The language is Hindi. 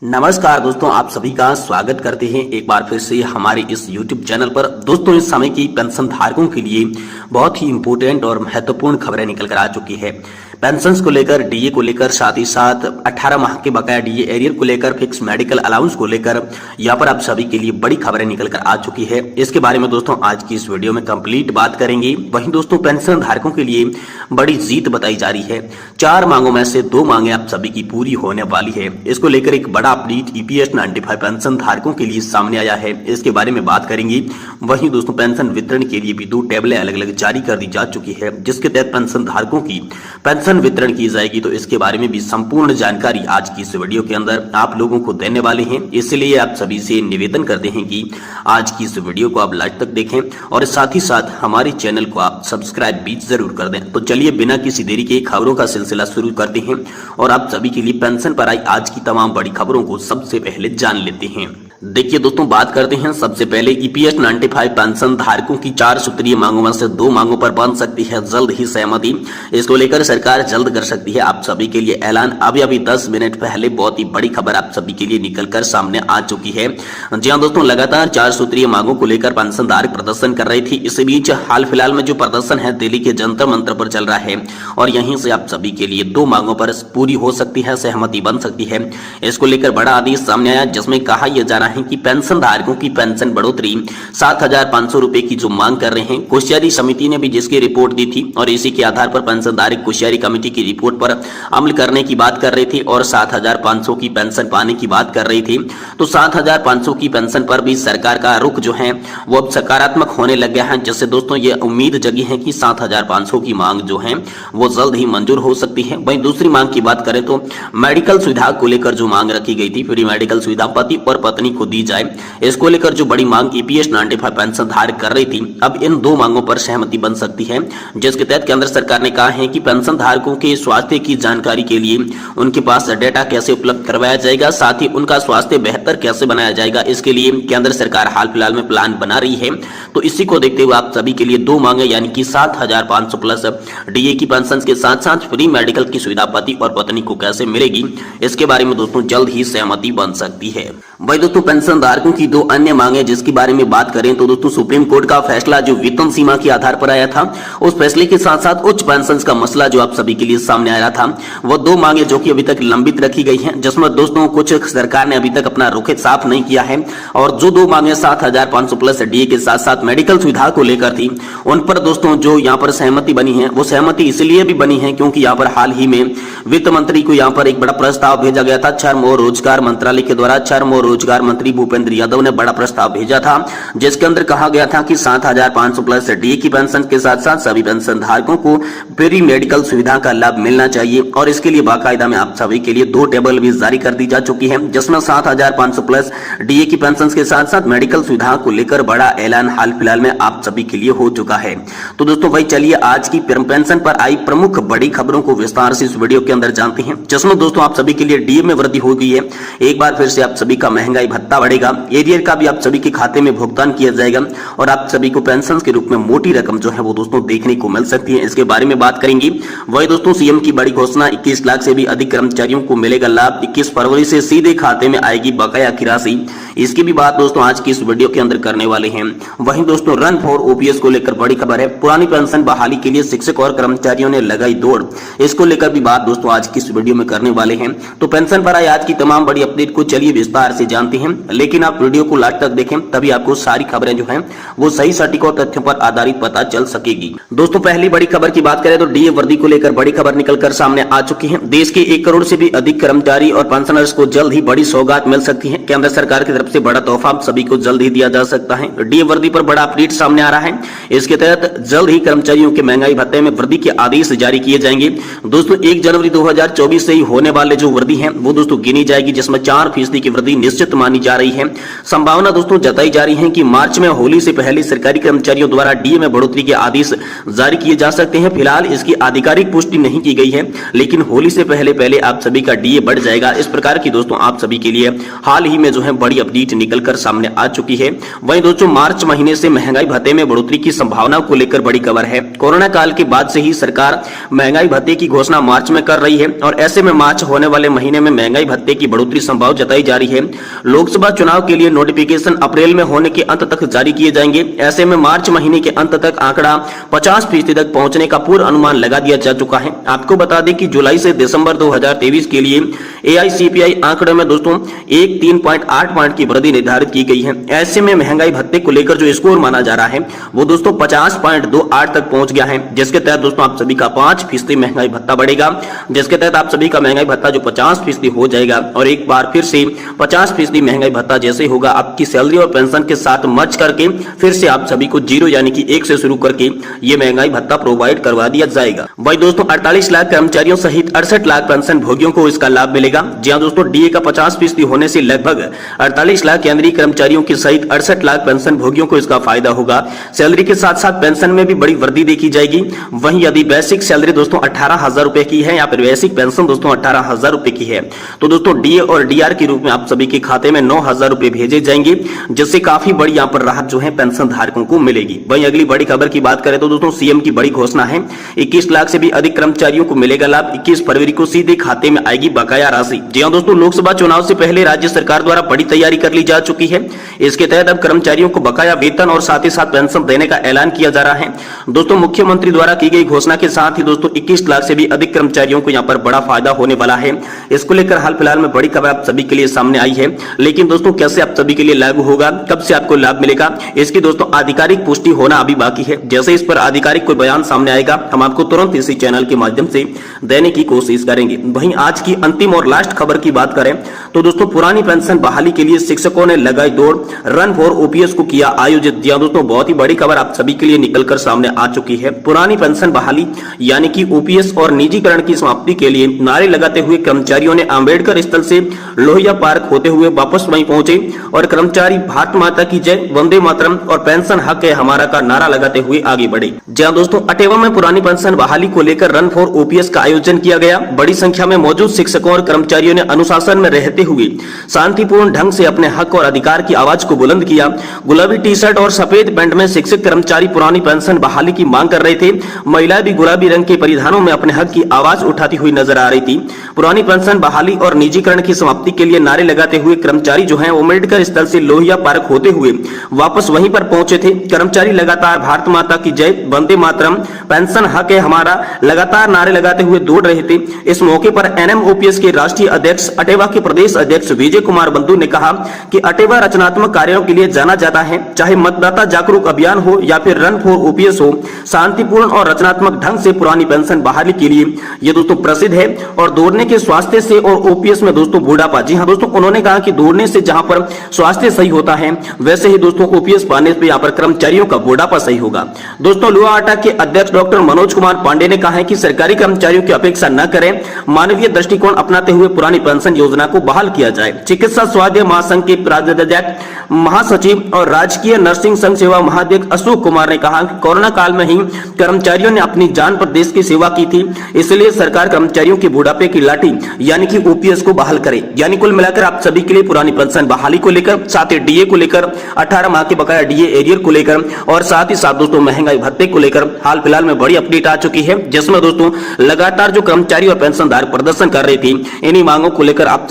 नमस्कार दोस्तों, आप सभी का स्वागत करते हैं एक बार फिर से हमारे इस YouTube चैनल पर। दोस्तों, इस समय की पेंशन धारकों के लिए बहुत ही इंपॉर्टेंट और महत्वपूर्ण खबरें निकल कर आ चुकी है। पेंशन्स को लेकर, डीए को लेकर, साथ ही साथ 18 माह के बकाया डीए एरियर को लेकर, फिक्स मेडिकल अलाउंस को लेकर यहाँ पर आप सभी के लिए बड़ी खबरें निकल कर आ चुकी है। इसके बारे में दोस्तों आज की इस वीडियो में कंप्लीट बात करेंगे। वहीं दोस्तों पेंशन धारकों के लिए बड़ी जीत बताई जा रही है। 4 मांगों में से 2 मांगे आप सभी की पूरी होने वाली है। इसको लेकर एक बड़ा अपडेट ईपीएस 95 पेंशन धारकों के लिए सामने आया है। इसके बारे में बात करेंगे। वहीं दोस्तों पेंशन वितरण के लिए भी 2 टेबलें अलग अलग जारी कर दी जा चुकी है, जिसके तहत पेंशन धारकों की पेंशन वितरण की जाएगी। तो इसके बारे में भी संपूर्ण जानकारी आज की इस वीडियो के अंदर आप लोगों को देने वाले हैं। इसलिए आप सभी से निवेदन करते हैं कि आज की इस वीडियो को आप लास्ट तक देखें और साथ ही साथ हमारे चैनल को आप सब्सक्राइब भी जरूर कर दें। तो चलिए बिना किसी देरी के खबरों का सिलसिला शुरू करते हैं और आप सभी के लिए पेंशन पर आई आज की तमाम बड़ी खबरों को सबसे पहले जान लेते हैं। देखिए दोस्तों, बात करते हैं सबसे पहले ईपीएस 95 पेंशन धारकों की 4 सूत्रीय मांगों में से 2 मांगों पर बन सकती है जल्द ही सहमति। इसको लेकर सरकार जल्द कर सकती है आप सभी के लिए ऐलान। अभी 10 मिनट पहले बहुत ही बड़ी खबर आप सभी के लिए निकलकर सामने आ चुकी है। जी हाँ दोस्तों, लगातार 4 सूत्रीय मांगों को लेकर पेंशन धारक प्रदर्शन कर रही थी। इसी बीच हाल फिलहाल में जो प्रदर्शन है दिल्ली के जंतर मंतर पर चल रहा है और यहीं से आप सभी के लिए 2 मांगों पर पूरी हो सकती है, सहमति बन सकती है। इसको लेकर बड़ा आदेश सामने आया, जिसमें कहा यह जा रहा है कि पेंशन धारकों की पेंशन बढ़ोतरी 7,500 रुपए की जो मांग कर रहे हैं, कोश्यारी समिति ने भी जिसकी रिपोर्ट दी थी और इसी के आधार पर पेंशन धारक कोश्यारी कमेटी की रिपोर्ट पर अमल करने की बात कर रही थी और 7,500 की पेंशन पाने की बात कर रही थी। तो 7,500 की पेंशन पर भी सरकार का रुख जो है वो अब सकारात्मक होने लग गया है, जिससे दोस्तों ये उम्मीद जगी है कि 7,500 की मांग जो है वो जल्द ही मंजूर हो सकती है। वहीं दूसरी मांग की बात करें तो मेडिकल सुविधा को लेकर जो मांग रखी गई थी, फ्री मेडिकल सुविधा पति और पत्नी को दी जाए, इसको लेकर जो बड़ी मांग ईपीएस 95 पेंशन धारक कर रही थी, अब इन 2 मांगों पर सहमति बन सकती है। जिसके तहत केंद्र सरकार ने कहा है कि पेंशन धारकों के स्वास्थ्य की जानकारी के लिए उनके पास डेटा कैसे उपलब्ध करवाया जाएगा, साथ ही उनका स्वास्थ्य बेहतर कैसे बनाया जाएगा, इसके लिए केंद्र सरकार हाल फिलहाल में प्लान बना रही है। तो इसी को देखते हुए आप सभी के लिए 2 मांगे यानी कि 7,500 प्लस डीए की पेंशन के साथ साथ फ्री मेडिकल की सुविधा पति और पत्नी को कैसे मिलेगी, इसके बारे में दोस्तों जल्द ही सहमति बन सकती है। वही दोस्तों पेंशन धारकों की 2 अन्य मांगे जिसके बारे में बात करें तो दोस्तों सुप्रीम कोर्ट का फैसला जो वेतन सीमा के आधार पर आया था, उस फैसले के साथ साथ उच्च पेंशन का मसला जो आप सभी के लिए सामने आया था, वो 2 मांगे जो कि अभी तक लंबित रखी गई हैं, जिसमें दोस्तों कुछ सरकार ने अभी तक अपना रुख साफ नहीं किया है। और जो 2 मांगे 7,500 प्लस डीए के साथ साथ मेडिकल सुविधा को लेकर थी, उन पर दोस्तों जो यहाँ पर सहमति बनी है, वो सहमति इसलिए भी बनी है क्योंकि यहाँ पर हाल ही में वित्त मंत्री को यहाँ पर एक बड़ा प्रस्ताव भेजा गया था। श्रम और रोजगार मंत्रालय के द्वारा श्रम और रोजगार मंत्री भूपेंद्र यादव ने बड़ा प्रस्ताव भेजा था, जिसके अंदर कहा गया था कि 7,500 प्लस डीए की पेंशन के साथ साथ सभी पेंशन धारकों को फ्री मेडिकल सुविधा का लाभ मिलना चाहिए। और इसके लिए बाकायदा में आप सभी के लिए 2 टेबल भी जारी कर दी जा चुकी है, जिसमें 7,500 प्लस डीए की पेंशन के साथ साथ मेडिकल सुविधा को लेकर बड़ा ऐलान हाल फिलहाल में आप सभी के लिए हो चुका है। तो दोस्तों भाई चलिए आज की पेंशन पर आई प्रमुख बड़ी खबरों को विस्तार से इस वीडियो के अंदर जानते हैं, जिसमें दोस्तों आप सभी के लिए डीए में वृद्धि हो गई है। एक बार फिर से आप सभी का महंगाई भत्ता बढ़ेगा, एरियर का भी आप सभी के खाते में भुगतान किया जाएगा और आप सभी को पेंशन के रूप में मोटी रकम जो है वो दोस्तों देखने को मिल सकती है। इसके बारे में बात करेंगे। वही दोस्तों सीएम की बड़ी घोषणा, 21 लाख से भी अधिक कर्मचारियों को मिलेगा लाभ, 21 फरवरी से सीधे खाते में आएगी बकाया की राशि। इसकी भी बात दोस्तों आज की इस वीडियो के अंदर करने वाले हैं। वहीं दोस्तों रन फॉर ओपीएस को लेकर बड़ी खबर है। पुरानी पेंशन बहाली के लिए शिक्षक और कर्मचारियों ने लगाई दौड़, इसको लेकर भी बात दोस्तों आज की इस वीडियो में करने वाले हैं। तो पेंशन पर आई आज की तमाम बड़ी अपडेट को चलिए विस्तार से जानते हैं, लेकिन आप वीडियो को लास्ट तक देखें, तभी आपको सारी खबरें जो हैं वो सही सटीक और तथ्यों पर आधारित पता चल सकेगी। दोस्तों पहली बड़ी खबर की बात करें तो डीए वृद्धि को लेकर बड़ी खबर निकलकर सामने आ चुकी है। देश के 1 करोड़ से भी अधिक कर्मचारी और पेंशनर्स को जल्द ही बड़ी सौगात मिल सकती है। केंद्र सरकार की तरफ से बड़ा तोहफा आप सभी को जल्द ही दिया जा सकता है। डीए वृद्धि पर बड़ा अपडेट सामने आ रहा है। इसके तहत जल्द ही कर्मचारियों के महंगाई भत्ते में वृद्धि के आदेश जारी किए जाएंगे। दोस्तों 1 जनवरी 2024 से ही होने वाले जो वृद्धि है वो दोस्तों गिनी जाएगी, जिसमें 4% की वृद्धि निश्चित मानी जा रही है। संभावना दोस्तों जताई जा रही है कि मार्च में होली से पहले सरकारी कर्मचारियों द्वारा डीए में बढ़ोतरी के आदेश जारी किए जा सकते हैं। फिलहाल इसकी आधिकारिक पुष्टि नहीं की गई है, लेकिन होली से पहले आप सभी का डीए बढ़ जाएगा। इस प्रकार की दोस्तों आप सभी के लिए हाल ही में जो है बड़ी अपडेट निकलकर सामने आ चुकी है। वहीं दोस्तों मार्च महीने से महंगाई भत्ते में बढ़ोतरी की संभावना को लेकर बड़ी खबर है। कोरोना काल के बाद से ही सरकार महंगाई भत्ते की घोषणा मार्च में कर रही है और ऐसे में मार्च होने वाले महीने में महंगाई भत्ते की बढ़ोतरी संभावना जताई जा रही है। लोकसभा चुनाव के लिए नोटिफिकेशन अप्रैल में होने के अंत तक जारी किए जाएंगे। ऐसे में मार्च महीने के अंत तक आंकड़ा 50% तक पहुंचने का पूर्व अनुमान लगा दिया जा चुका है। आपको बता दें कि जुलाई से दिसंबर 2023 के लिए एआईसीपीआई आंकड़े में दोस्तों 3.8 पॉइंट की वृद्धि निर्धारित की गई है। ऐसे में महंगाई भत्ते को लेकर जो स्कोर माना जा रहा है वो दोस्तों 50.28 तक पहुंच गया है, जिसके तहत दोस्तों आप सभी का 5% महंगाई भत्ता बढ़ेगा, जिसके तहत आप सभी का महंगाई भत्ता जो 50% हो जाएगा। और एक बार फिर से 50% महंगाई भत्ता जैसे होगा आपकी सैलरी और पेंशन के साथ मर्ज करके फिर से आप सभी को 0 यानी कि 1 से शुरू करके ये महंगाई भत्ता प्रोवाइड करवा दिया जाएगा। वही दोस्तों 48 लाख कर्मचारियों सहित 68 लाख पेंशन भोगियों को इसका लाभ मिलेगा। जी हां दोस्तों, डीए का 50% होने से लगभग 48 लाख केंद्रीय कर्मचारियों के सहित 68 लाख पेंशन भोगियों को इसका फायदा होगा। सैलरी के साथ साथ पेंशन में भी बड़ी वृद्धि देखी जाएगी। वहीं यदि बेसिक सैलरी दोस्तों 18,000 रुपए की है या फिर बेसिक पेंशन दोस्तों 18,000 रुपए की है तो दोस्तों डीए और डीआर के रूप में आप सभी के खाते में 9,000 रुपए भेजे जाएंगे, जिससे काफी बड़ी यहाँ पर राहत जो है पेंशन धारकों को मिलेगी। वहीं अगली बड़ी खबर की बात करें तो दोस्तों सीएम की बड़ी घोषणा है, 21 लाख से भी अधिक कर्मचारियों को मिलेगा लाभ। 21 फरवरी को सीधे खाते में आएगी बकाया राशि। जी हां दोस्तों, लोकसभा चुनाव से पहले राज्य सरकार द्वारा बड़ी तैयारी कर ली जा चुकी है। इसके तहत अब कर्मचारियों को बकाया वेतन और साथ ही साथ पेंशन देने का ऐलान किया जा रहा है। दोस्तों मुख्यमंत्री द्वारा की गई घोषणा के साथ ही दोस्तों 21 लाख से भी अधिक कर्मचारियों को यहाँ पर बड़ा फायदा होने वाला है। इसको लेकर हाल फिलहाल में बड़ी खबर आप सभी के लिए सामने आई है, लेकिन दोस्तों कैसे आप सभी के लिए लागू होगा, कब से आपको लाभ मिलेगा, इसकी दोस्तों आधिकारिक पुष्टि होना अभी बाकी है। जैसे इस पर आधिकारिक कोई बयान सामने आएगा हम आपको तुरंत इसी चैनल के माध्यम से देने की कोशिश करेंगे। वहीं आज की अंतिम और लास्ट खबर की बात करें तो दोस्तों पुरानी पेंशन बहाली के लिए शिक्षकों ने लगाई दौड़, रन फॉर ओपीएस को किया आयोजित। जी हां दोस्तों, बहुत ही बड़ी खबर आप सभी के लिए निकलकर सामने आ चुकी है। पुरानी पेंशन बहाली यानी कि ओपीएस और निजीकरण की समाप्ति के लिए नारे लगाते हुए कर्मचारियों ने अंबेडकर स्थल से लोहिया पार्क होते हुए वापस वहीं पहुंचे और कर्मचारी भारत माता की जय, वंदे मातरम और पेंशन हक है हमारा का नारा लगाते हुए आगे बढ़े। जहां दोस्तों अटेवा में पुरानी पेंशन बहाली को लेकर रन फॉर ओपीएस का आयोजन किया गया। बड़ी संख्या में मौजूद शिक्षकों और कर्मचारियों ने अनुशासन में रहते हुए शांतिपूर्ण ढंग से अपने हक और अधिकार की आवाज को बुलंद किया। गुलाबी टी शर्ट और सफेद पैंट में शिक्षक कर्मचारी पुरानी पेंशन बहाली की मांग कर रहे थे। महिलाएं भी गुलाबी रंग के परिधानों में अपने हक की आवाज उठाती हुई नजर आ रही थी। पुरानी पेंशन बहाली और निजीकरण की समाप्ति के लिए नारे लगाते हुए कर्मचारी जो हैं अम्बेडकर स्थल से लोहिया पार्क होते हुए वापस वहीं पर पहुंचे थे। कर्मचारी लगातार भारत माता की जय, वंदे मातरम, पेंशन हक है हमारा लगातार नारे लगाते हुए दौड़ रहे थे। इस मौके पर एनएमओपीएस के राष्ट्रीय अध्यक्ष अटेवा के प्रदेश अध्यक्ष विजय कुमार बंधु ने कहा कि अटेवा रचनात्मक कार्यों के लिए जाना जाता है, चाहे मतदाता जागरूक अभियान हो या फिर रन फॉर ओपीएस हो। शांतिपूर्ण और रचनात्मक ढंग से पुरानी पेंशन बहाली के लिए ये दोस्तों प्रसिद्ध है। और दौड़ने के स्वास्थ्य से और ओपीएस में दोस्तों बुढ़ापा। जी हां दोस्तों, उन्होंने कहा कि दौड़ने से जहां पर स्वास्थ्य सही होता है वैसे ही दोस्तों ओपीएस पाने पे यहाँ पर कर्मचारियों का बुढ़ापा सही होगा। दोस्तों लुआ आटा के अध्यक्ष डॉक्टर मनोज कुमार पांडे ने कहा है कि सरकारी कर्मचारियों की अपेक्षा न करें, मानवीय दृष्टिकोण अपनाते हुए पुरानी पेंशन योजना को बहाल किया जाए। चिकित्सा स्वास्थ्य महासंघ के प्राध्यापक महासचिव और राजकीय नर्सिंग संघ सेवा महाध्यक्ष अशोक कुमार ने कहा कि कोरोना काल में ही कर्मचारियों ने अपनी जान पर देश की सेवा की थी, इसलिए सरकार कर्मचारियों के बुढ़ापे की लाठी यानी कि ओपीएस को बहाल करे। यानी कुल मिलाकर आप सभी के लिए पुरानी पेंशन बहाली को लेकर, साथ ही डीए को लेकर, 18 माह के बकाया डीए एरियर को लेकर और साथ ही साथ दोस्तों महंगाई भत्ते को लेकर हाल फिलहाल में बड़ी अपडेट आ चुकी है, जिसमें दोस्तों लगातार जो कर्मचारी और पेंशनधारक प्रदर्शन कर रहे थे इन्हीं मांगों को लेकर आप